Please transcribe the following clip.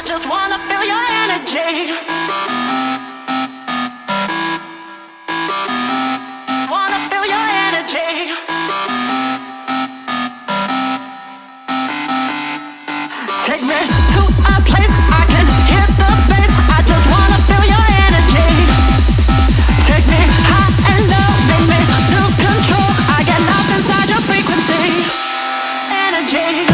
just wanna feel your energy. Wanna feel your energy. Take me to a place I can hear the bass. I just wanna feel your energy. Take me high and low, make me lose control. I get lost inside your frequency. Energy.